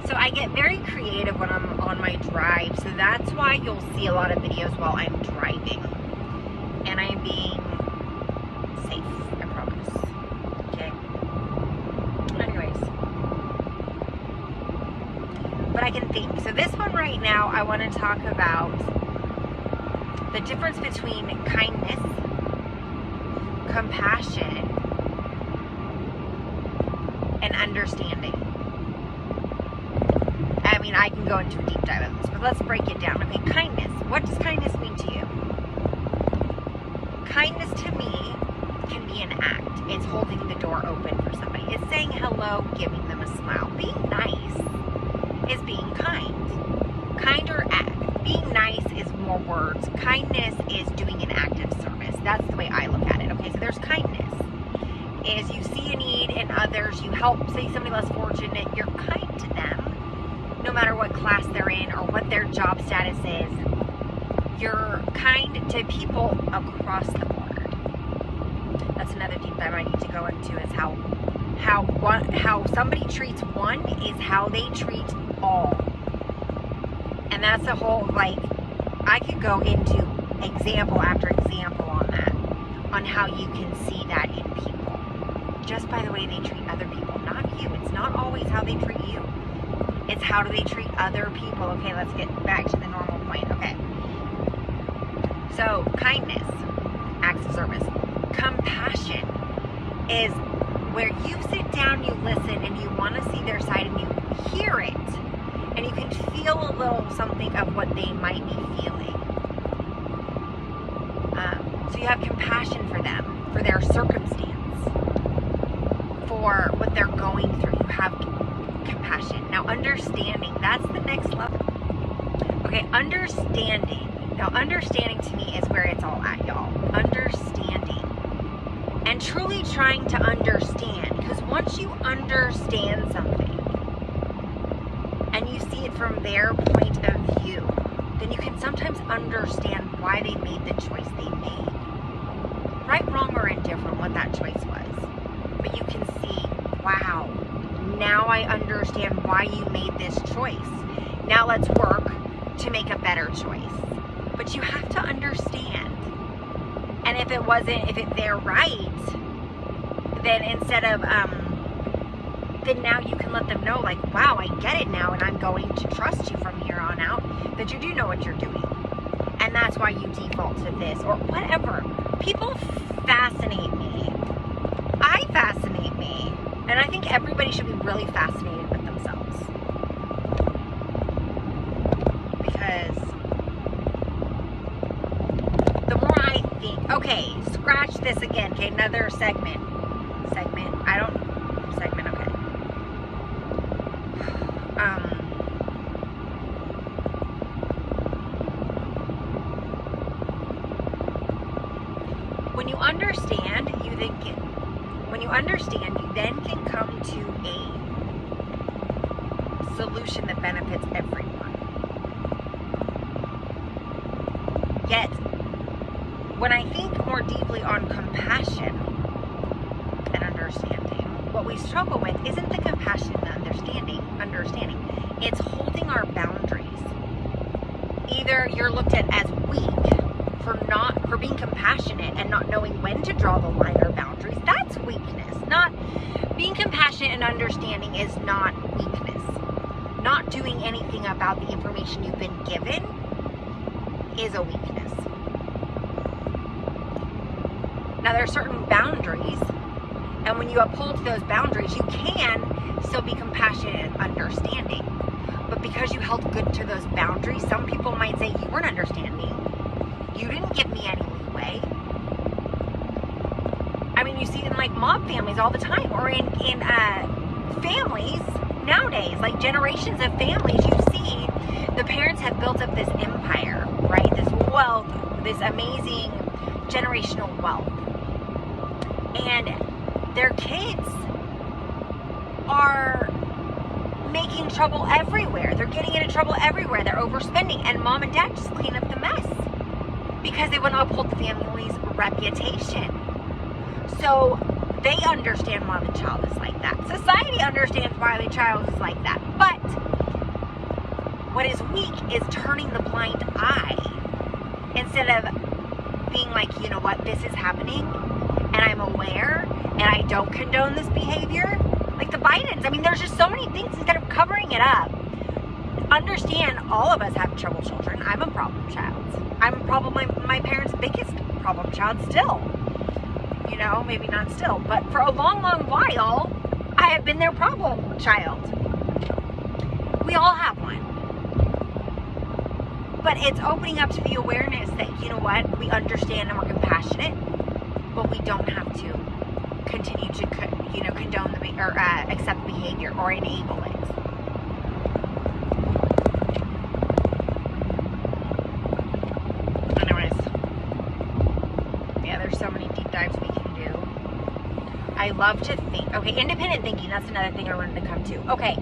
So I get very creative when I'm on my drive, so that's why you'll see a lot of videos while I'm driving. And I'm being safe, I promise. Okay? Anyways. But I can think. So this one right now, I want to talk about the difference between kindness, compassion, and understanding. I mean, I can go into a deep dive of this, but let's break it down. Okay, kindness. What does kindness mean to you? Kindness to me can be an act. It's holding the door open for somebody. It's saying hello, giving them a smile. Being nice is being kind. Kinder act. Being nice is more words. Kindness is doing an act of service. That's the way I look at it. Okay, so there's kindness. Is you see a need in others, you help, say somebody less fortunate, you're kind to them, no matter what class they're in or what their job status is. You're kind to people across the board. That's another deep dive I need to go into, is how somebody treats one is how they treat all. And that's the whole, like, I could go into example after example on that, on how you can see that in people. Just by the way they treat other people, not you. It's not always how they treat you. It's how do they treat other people. Okay, let's get back to the normal point. Okay. So, kindness, acts of service. Compassion is where you sit down, you listen, and you want to see their side, and you hear it. And you can feel a little something of what they might be feeling. So you have compassion for them, for their circumstance, for what they're going through. You have compassion. Now, understanding, that's the next level. Okay, understanding. Now, understanding to me is where it's all at, y'all. Understanding. And truly trying to understand. Because once you understand something, and you see it from their point of view, then you can sometimes understand why they made the choice they made. Right, wrong, or indifferent, what that choice was. But you can see, wow, now I understand why you made this choice. Now let's work to make a better choice. But you have to understand. And if they're right, then instead of, then now you can let them know, like, wow, I get it now, and I'm going to trust you from here on out, that you do know what you're doing. And that's why you default to this, or whatever. People fascinate me. I fascinate me. And I think everybody should be really fascinated with themselves. Because the more I think, okay, scratch this again, okay, another segment, okay. When you understand, you then can come to a solution that benefits everyone. Yet, when I think more deeply on compassion and understanding, what we struggle with isn't the compassion and the understanding. It's holding our boundaries. Either you're looked at as weak for being compassionate and not knowing when to draw the line or boundaries. That's weakness. Not being compassionate and understanding is not weakness. Not doing anything about the information you've been given is a weakness. Now, there are certain boundaries, and when you uphold those boundaries, you can still be compassionate and understanding. But because you held good to those boundaries, some people might say you weren't understanding. You didn't give me any leeway. I mean, you see it in like mob families all the time, or in families nowadays, like generations of families. You see the parents have built up this empire, right? This wealth, this amazing generational wealth. And their kids are making trouble everywhere. They're getting into trouble everywhere. They're overspending, and mom and dad just clean up the mess because they want to uphold the family's reputation. So they understand why the child is like that. Society understands why the child is like that. But What is weak is turning the blind eye instead of being like, you know what, this is happening and I'm aware and I don't condone this behavior. Like the Bidens, I mean, there's just so many things instead of covering it up. Understand all of us have troubled children. I'm a problem child. I'm probably my parents' biggest problem child still. You know, maybe not still, but for a long, long while, I have been their problem child. We all have one. But it's opening up to the awareness that, you know what, we understand and we're compassionate, but we don't have to continue to, condone or accept the behavior or enable it. Anyways, yeah, there's so many deep dives we can do. I love to think. Okay, independent thinking, that's another thing I wanted to come to. Okay.